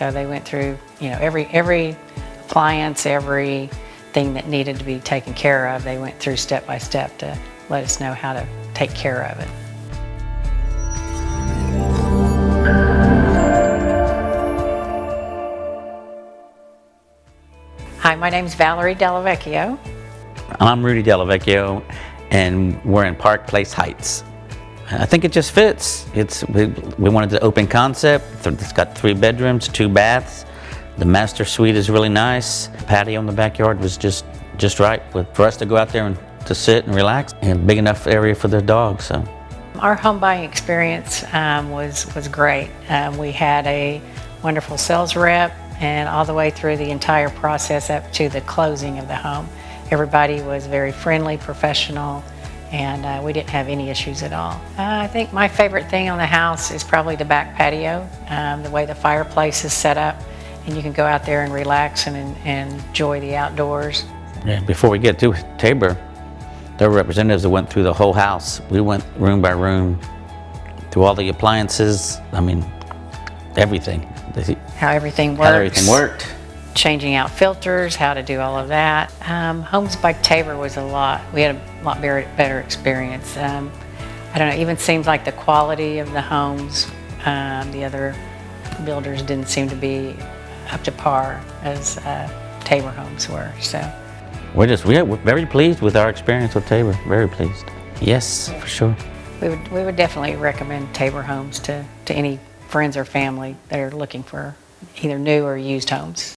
So they went through, you know, every appliance, everything that needed to be taken care of. They went through step by step to let us know how to take care of it. Hi, my name's Valerie Delvechio. I'm Rudy Delvechio, and we're in Park Place Heights. I think it just fits. We wanted the open concept. It's got 3 bedrooms, 2 baths. The master suite is really nice. Patio in the backyard was just right for us to go out there and to sit and relax, and big enough area for the dog. So our home buying experience was great. We had a wonderful sales rep, and all the way through the entire process up to the closing of the home, everybody was very friendly, professional, and we didn't have any issues at all. I think my favorite thing on the house is probably the back patio, the way the fireplace is set up, and you can go out there and relax and enjoy the outdoors. yeah, before we get to Tabor, there were representatives that went through the whole house. We went room by room through all the appliances. I mean, everything. How everything works. How everything worked. Changing out filters, how to do all of that. Homes by Tabor was we had a lot better experience. I don't know, it even seems like the quality of the homes, the other builders didn't seem to be up to par as Tabor homes were. So We're very pleased with our experience with Tabor. Very pleased. Yes, for sure. we would definitely recommend Tabor homes to any friends or family that are looking for either new or used homes.